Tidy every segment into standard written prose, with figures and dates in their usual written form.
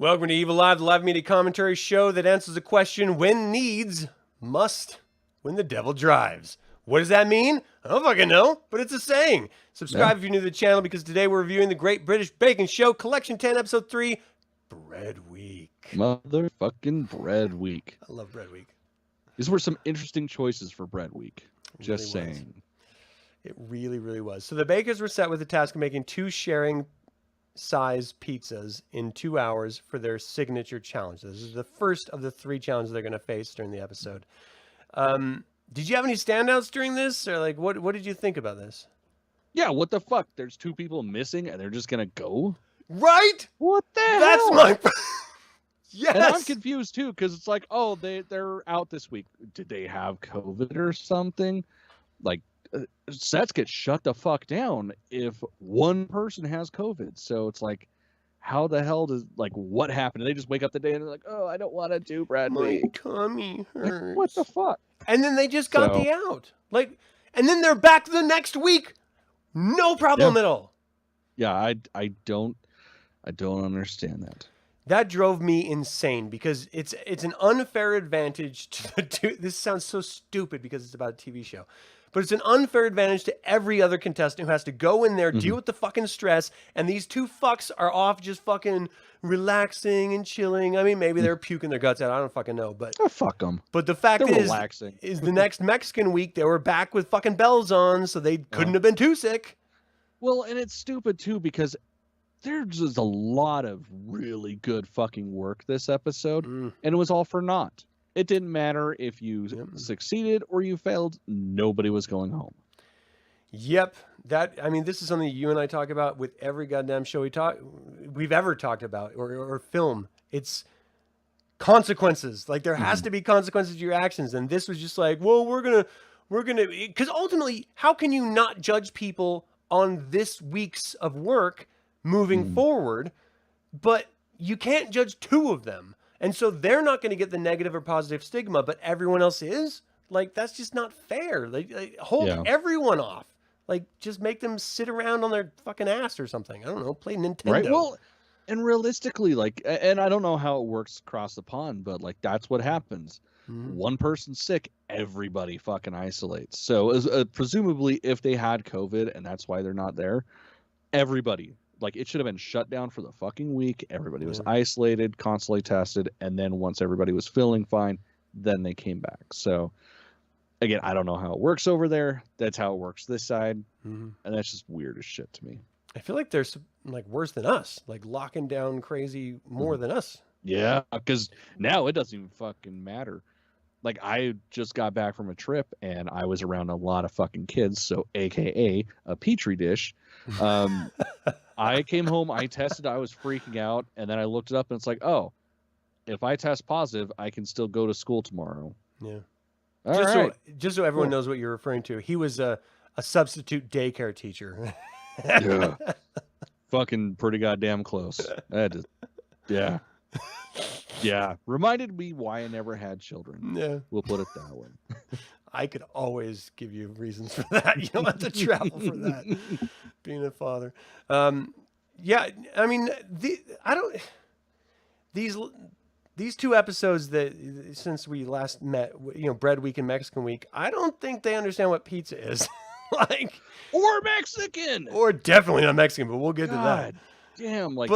Welcome to Evilive, the live media commentary show that answers the question, when needs must when the devil drives. What does that mean? I don't fucking know, but it's a saying. Subscribe if you're new to the channel, because today we're reviewing the Great British Baking Show, Collection 10, Episode 3, Bread Week. Motherfucking Bread Week. I love Bread Week. These were some interesting choices for Bread Week. Just saying. It really, really was. So the bakers were set with the task of making 2 sharing size pizzas in 2 hours for their signature challenge. This is the first of the 3 challenges they're going to face during the episode. Did you have any standouts during this, or like what did you think about this? Yeah, what the fuck? There's 2 people missing and they're just gonna go? Right? What the hell? That's my yes. And I'm confused too, because it's like, oh, they're out this week. Did they have COVID or something? Like, sets get shut the fuck down if one person has COVID. So it's like, how the hell does, like, what happened? They just wake up the day and they're like, oh, I don't want to do Bread Week. My tummy hurts. Like, what the fuck? And then they just got the out. Like, and then they're back the next week. No problem at all. Yeah, I don't understand that. That drove me insane, because it's an unfair advantage to the two. This sounds so stupid because it's about a TV show, but it's an unfair advantage to every other contestant who has to go in there, deal with the fucking stress, and these 2 fucks are off just fucking relaxing and chilling. I mean, maybe they're puking their guts out. I don't fucking know, but fuck them. But the fact is the next Mexican week they were back with fucking bells on, so they couldn't have been too sick. Well, and it's stupid too, because there's just a lot of really good fucking work this episode, and it was all for naught. It didn't matter if you succeeded or you failed. Nobody was going home. Yep. I mean, this is something you and I talk about with every goddamn show we've ever talked about, or film. It's consequences. Like, there has to be consequences to your actions. And this was just like, well, we're gonna, because ultimately, how can you not judge people on this week's of work moving forward? But you can't judge 2 of them. And so they're not going to get the negative or positive stigma, but everyone else is. Like, that's just not fair. Like hold everyone off. Like, just make them sit around on their fucking ass or something. I don't know. Play Nintendo. Right. Well, and realistically, like, and I don't know how it works across the pond, but like, that's what happens. One person's sick, everybody fucking isolates. So presumably, if they had COVID and that's why they're not there, everybody. Like, it should have been shut down for the fucking week. Everybody was isolated, constantly tested, and then once everybody was feeling fine, then they came back. So, again, I don't know how it works over there. That's how it works this side, and that's just weird as shit to me. I feel like they're like worse than us, like locking down crazy more than us. Yeah, because now it doesn't even fucking matter. Like, I just got back from a trip, and I was around a lot of fucking kids, so AKA a petri dish. I came home, I tested, I was freaking out, and then I looked it up, and it's like, oh, if I test positive, I can still go to school tomorrow. Yeah. Just All so everyone knows what you're referring to, he was a substitute daycare teacher. Yeah. Fucking pretty goddamn close. Yeah. Yeah. Reminded me why I never had children. Yeah. We'll put it that way. I could always give you reasons for that. You don't have to travel for that. Being a father. Yeah, I mean, these 2 episodes that since we last met, Bread Week and Mexican Week, I don't think they understand what pizza is. Like, or Mexican, or definitely not Mexican, but we'll get to that. Damn, like,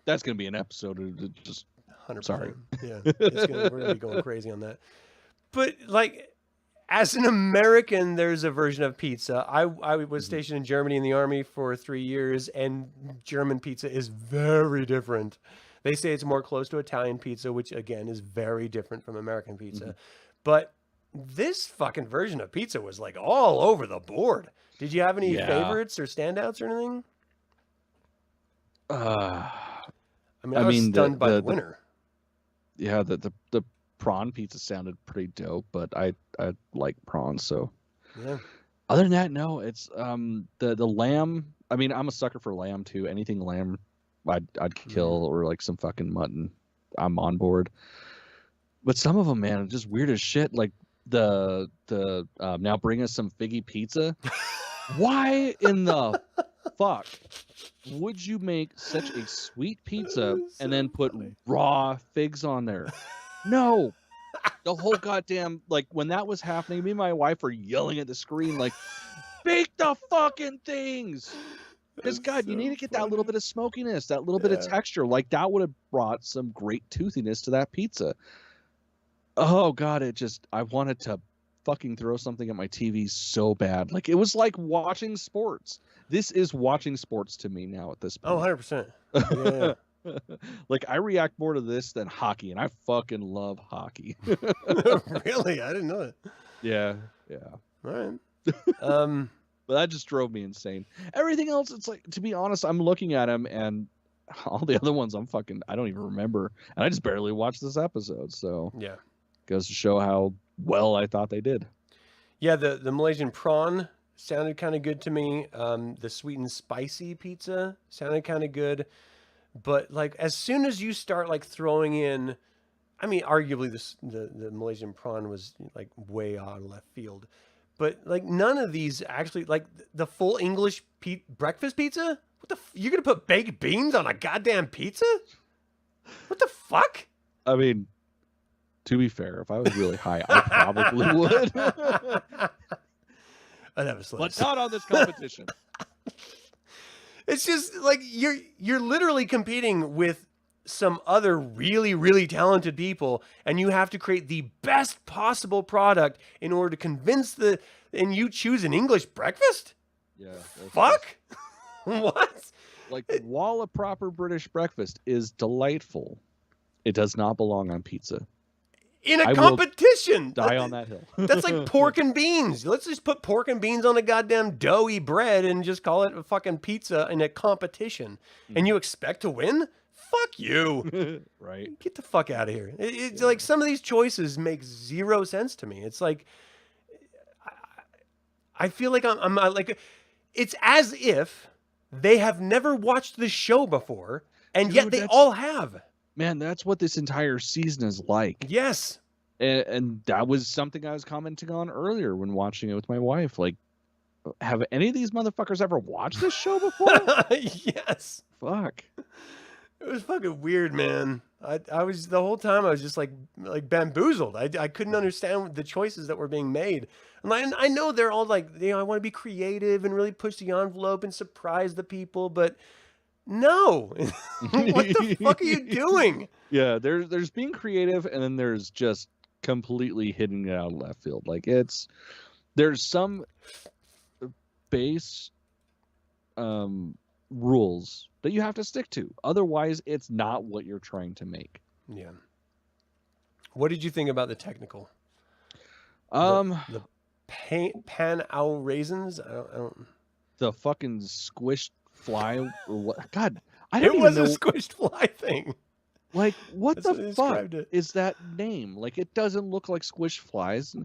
that's gonna be an episode of just 100%. Sorry. Yeah, we're gonna be going crazy on that. But like, as an American, there's a version of pizza. I was stationed in Germany in the army for 3 years, and German pizza is very different. They say it's more close to Italian pizza, which again is very different from American pizza. But this fucking version of pizza was like all over the board. Did you have any favorites or standouts or anything? I was stunned by the winner. Yeah, the prawn pizza sounded pretty dope, but I like prawns, so yeah. Other than that, no, it's the lamb. I mean, I'm a sucker for lamb too. Anything lamb, I'd kill, or like some fucking mutton. I'm on board. But some of them, man, just weird as shit. Like the now bring us some figgy pizza. Why in the fuck would you make such a sweet pizza So and then put funny. raw figs on there? No. The whole goddamn, like, when that was happening, me and my wife were yelling at the screen, like, bake the fucking things. Because, God, That's you need so to get that little funny. bit of smokiness, that little bit of Yeah. texture. Like, that would have brought some great toothiness to that pizza. Oh, God, I wanted to fucking throw something at my TV so bad. Like, it was like watching sports. This is watching sports to me now at this Oh, point. 100%. Yeah. Like, I react more to this than hockey, and I fucking love hockey. Really? I didn't know that. Yeah. All right. But that just drove me insane. Everything else, it's like, to be honest, I'm looking at them, and all the other ones I don't even remember. And I just barely watched this episode, so Yeah. goes to show how well I thought they did. Yeah, the Malaysian prawn sounded kind of good to me. The sweet and spicy pizza sounded kind of good. But like as soon as you start like throwing in, I mean, arguably the Malaysian prawn was like way out of left field. But like none of these actually like the full English breakfast pizza. What the? You're gonna put baked beans on a goddamn pizza? What the fuck? I mean, to be fair, if I was really high, I probably would. I'd have a slice. But not on this competition. It's just like you're literally competing with some other really, really talented people, and you have to create the best possible product in order to convince and you choose an English breakfast? Yeah. Fuck? What? Like, while a proper British breakfast is delightful, it does not belong on pizza. In a I will competition. Die on that hill. That's like pork and beans. Let's just put pork and beans on a goddamn doughy bread and just call it a fucking pizza in a competition. And you expect to win? Fuck you. Right. Get the fuck out of here. It's like some of these choices make zero sense to me. It's like, I feel like I'm like, it's as if they have never watched the show before, and yet they all have. Man, that's what this entire season is like. Yes. And that was something I was commenting on earlier when watching it with my wife. Like, have any of these motherfuckers ever watched this show before? Yes. Fuck. It was fucking weird, man. I was the whole time I was just like bamboozled. I couldn't understand the choices that were being made. And I know they're all like, I want to be creative and really push the envelope and surprise the people, but no. What the fuck are you doing? Yeah, there's being creative, and then there's just completely hitting it out of left field. Like, there's some base rules that you have to stick to. Otherwise, it's not what you're trying to make. Yeah. What did you think about the technical? The pan owl raisins? I don't. The fucking squished fly or what? God, I don't It even was know. a squished fly thing. Like, what That's the what they fuck described it. is that name? Like, it doesn't look like squished flies.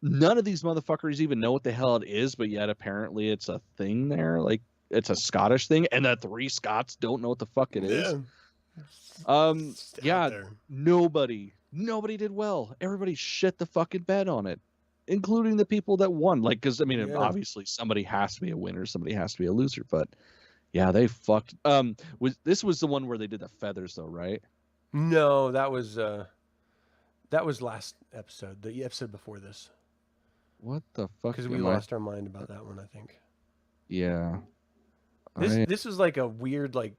None of these motherfuckers even know what the hell it is, but yet apparently it's a thing there. Like, it's a Scottish thing, and the 3 Scots don't know what the fuck it is. Yeah. Yeah, nobody did well. Everybody shit the fucking bed on it, including the people that won. Like, because I mean, obviously somebody has to be a winner, somebody has to be a loser, but yeah, they fucked. This was the one where they did the feathers, though, right? No, that was last episode, the episode before this. What the fuck? Because we lost our mind about that one, I think. Yeah. This was like a weird, like,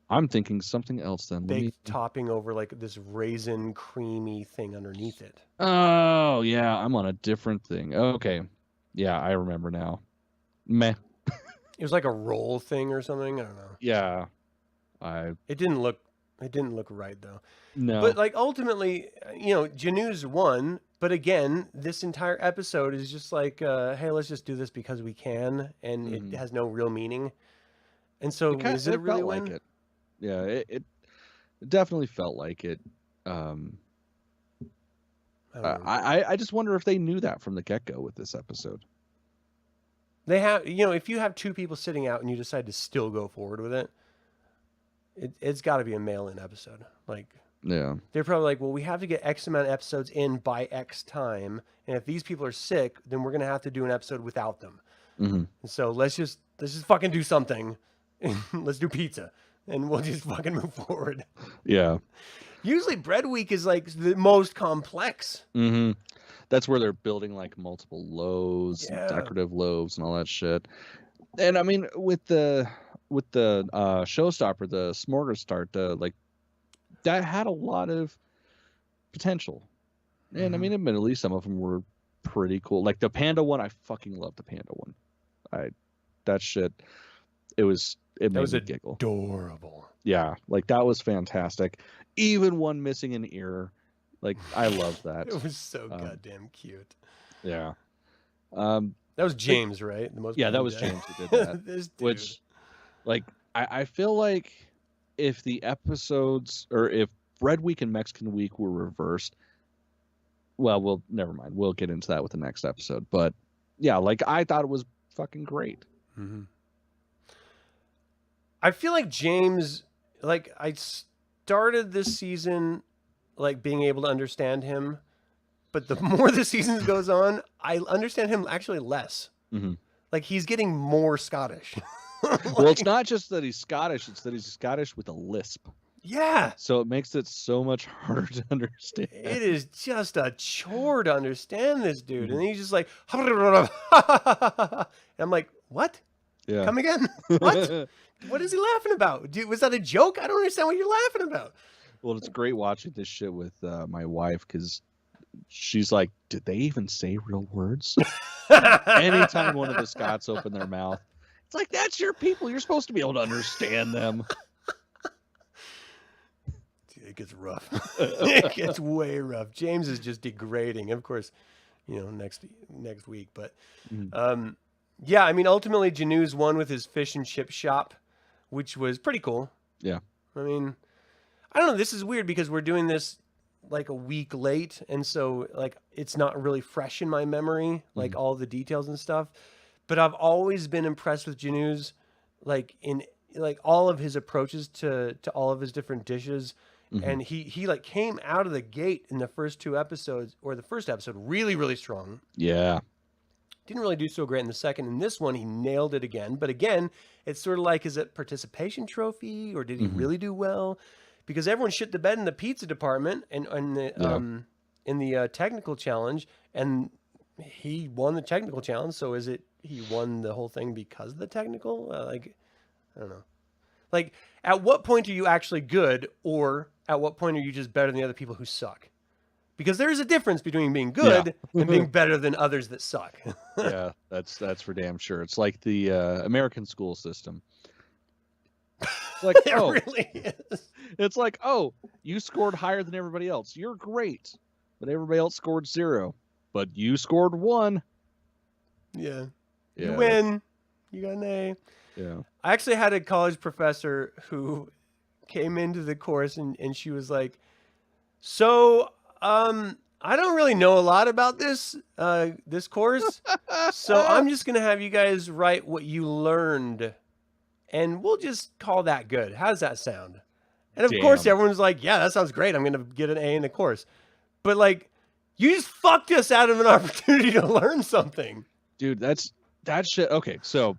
I'm thinking something else then. baked topping over like this raisin creamy thing underneath it. Oh, yeah, I'm on a different thing. Okay. Yeah, I remember now. Meh. It was like a roll thing or something. I don't know. Yeah. It didn't look right though. No. But like ultimately, Janu's won. But again, this entire episode is just like, hey, let's just do this because we can, and it has no real meaning. And so, is it really a win? Like it. Yeah, it definitely felt like it. I just wonder if they knew that from the get-go with this episode. They have, if you have 2 people sitting out and you decide to still go forward with it, it's got to be a mail-in episode. Like, yeah, they're probably like, well, we have to get X amount of episodes in by X time, and if these people are sick, then we're gonna have to do an episode without them. Mm-hmm. And so let's just Let's just fucking do something. Let's do pizza, and we'll just fucking move forward. Yeah. Usually, bread week is like the most complex. Mm-hmm. That's where they're building like multiple loaves, Yeah. decorative loaves, and all that shit. And I mean, with the showstopper, the smorgasbord, like that had a lot of potential. And I mean, admittedly, some of them were pretty cool. Like the panda one, I fucking love the panda one. That shit, it made me giggle. Adorable. Yeah, like that was fantastic. Even one missing an ear, like I love that. It was so goddamn cute. Yeah. That was James, right? The most. Yeah, that was James who did that. This dude. Which, like, I feel like if the episodes or if Red Week and Mexican Week were reversed, well, never mind. We'll get into that with the next episode. But yeah, like I thought it was fucking great. Mm-hmm. I feel like James, like I started this season, like being able to understand him, but the more the season goes on, I understand him actually less. Mm-hmm. Like he's getting more Scottish. Well, it's not just that he's Scottish; it's that he's Scottish with a lisp. Yeah. So it makes it so much harder to understand. It is just a chore to understand this dude. And he's just like, and I'm like, what? Yeah. Come again? What? What is he laughing about? Dude, was that a joke? I don't understand what you're laughing about. Well, it's great watching this shit with my wife because she's like, did they even say real words? Anytime one of the Scots open their mouth, it's like, that's your people. You're supposed to be able to understand them. It gets rough. It gets way rough. James is just degrading. Of course, next week. But yeah, I mean, ultimately, Janeau's won with his fish and chip shop, which was pretty cool. Yeah. I mean, I don't know. This is weird because we're doing this like a week late, and so like it's not really fresh in my memory, like all the details and stuff. But I've always been impressed with Janeau's, like in like all of his approaches to all of his different dishes. And he like came out of the gate in the first two episodes, or the first episode, really, really strong. Yeah. Didn't really do so great in the second. In this one, he nailed it again. But again, it's sort of like, is it participation trophy, or did he really do well? Because everyone shit the bed in the pizza department and in the technical challenge, and he won the technical challenge. So is it he won the whole thing because of the technical? Like, I don't know. Like, at what point are you actually good, or at what point are you just better than the other people who suck? Because there is a difference between being good and being better than others that suck. Yeah, that's for damn sure. It's like the American school system. It's like, It really is. It's like, oh, you scored higher than everybody else. You're great. But everybody else scored 0. But you scored 1. Yeah. Yeah. You win. You got an A. Yeah. I actually had a college professor who came into the course and she was like, so, I don't really know a lot about this course. So I'm just going to have you guys write what you learned and we'll just call that good. How does that sound? And of course everyone's like, yeah, that sounds great. I'm going to get an A in the course. But like, you just fucked us out of an opportunity to learn something. Dude, that shit. Okay. So,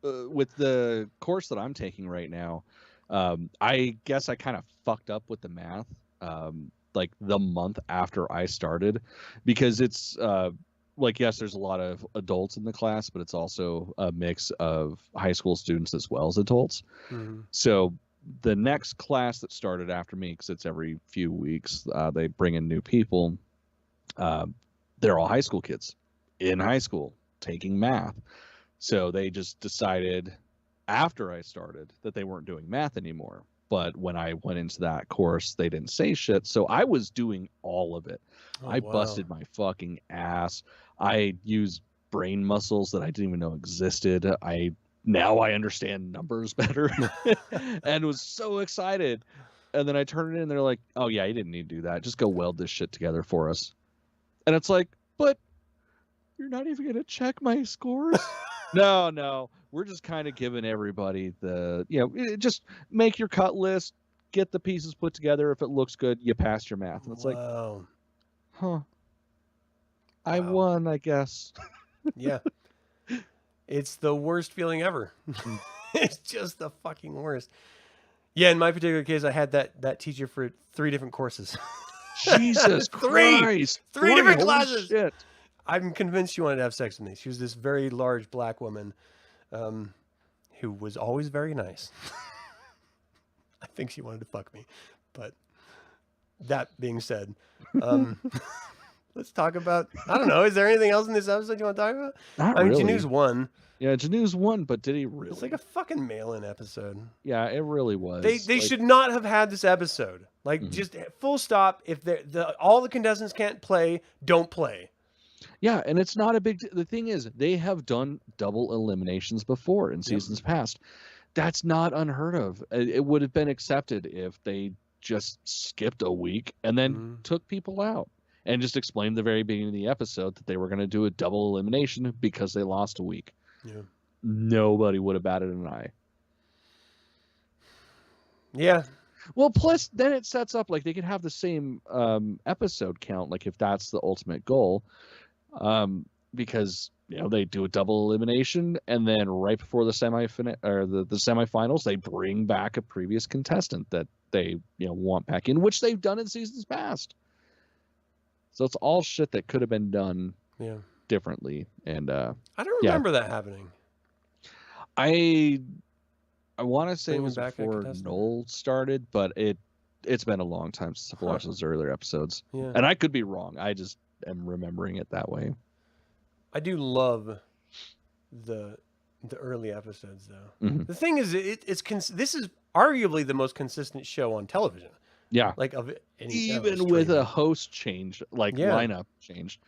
with the course that I'm taking right now, I guess I kind of fucked up with the math like the month after I started, because it's like, yes, there's a lot of adults in the class, but it's also a mix of high school students as well as adults. So the next class that started after me, because it's every few weeks, they bring in new people. They're all high school kids in high school taking math. So they just decided after I started that they weren't doing math anymore. But when I went into that course, they didn't say shit. So I was doing all of it. I busted my fucking ass. I used brain muscles that I didn't even know existed. Now I understand numbers better and was so excited. And then I turned it in and they're like, oh yeah, you didn't need to do that. Just go weld this shit together for us. And it's like, but you're not even going to check my scores? No. We're just kind of giving everybody just make your cut list, get the pieces put together. If it looks good, you pass your math. And it's like, huh. I won, I guess. Yeah. It's the worst feeling ever. It's just the fucking worst. Yeah, in my particular case, I had that teacher for 3 different courses. Jesus Christ. 3 different Holy classes. shit. I'm convinced she wanted to have sex with me. She was this very large black woman who was always very nice. I think she wanted to fuck me. But that being said, let's talk about, I don't know, is there anything else in this episode you want to talk about? Not I mean, really. Janu's won. Yeah, Janu's won, but did he really? It's like a fucking mail-in episode. Yeah, it really was. They should not have had this episode. Like, just full stop. If all the contestants can't play, don't play. Yeah, and it's not a big... The thing is, they have done double eliminations before in seasons past. That's not unheard of. It would have been accepted if they just skipped a week and then took people out and just explained the very beginning of the episode that they were going to do a double elimination because they lost a week. Yeah. Nobody would have batted an eye. Yeah. Well, plus then it sets up like they could have the same episode count, like if that's the ultimate goal, because they do a double elimination and then right before the semifinals they bring back a previous contestant that they want back in, which they've done in seasons past. So it's all shit that could have been done differently, and I don't remember that happening. I want to say it Bringing was back a before contestant. Noel started, but it's been a long time since I've watched those earlier episodes. Yeah. And I could be wrong. I just am remembering it that way. I do love the early episodes, though. Mhm. The thing is, this is arguably the most consistent show on television. Yeah. Like of any Even with a host change, lineup change.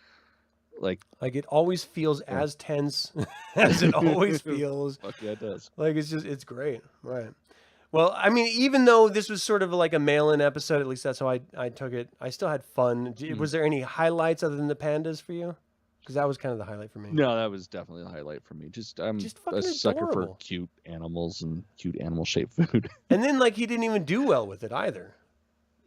Like it always feels as tense as it always feels. Fuck yeah, it does. Like it's great, right? Well, I mean, even though this was sort of like a mail-in episode, at least that's how I took it. I still had fun. Was there any highlights other than the pandas for you? Because that was kind of the highlight for me. No, that was definitely the highlight for me. I'm Just a fucking sucker for adorable. cute animals and cute animal-shaped food. And then he didn't even do well with it either.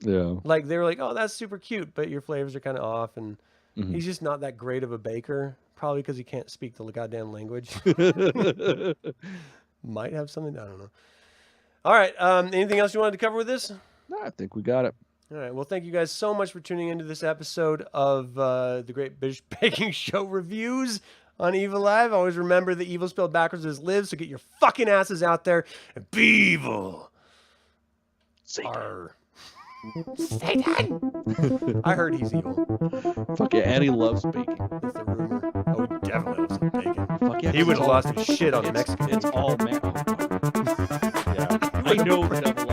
Yeah. Like they were like, "Oh, that's super cute," but your flavors are kind of off, and Mhm. he's just not that great of a baker. Probably because he can't speak the goddamn language. Might have something. I don't know. All right. Anything else you wanted to cover with this? No, I think we got it. All right. Well, thank you guys so much for tuning into this episode of the Great British Baking Show reviews on Evilive. Always remember the evil spelled backwards is live, so get your fucking asses out there and be evil. Arr. Satan! I heard he's evil. Fuck yeah, and he loves baking. That's the rumor. Oh, he definitely loves some bacon. Fuck yeah, He would have lost his shit on it's Mexican. It's all man. Yeah, I know the devil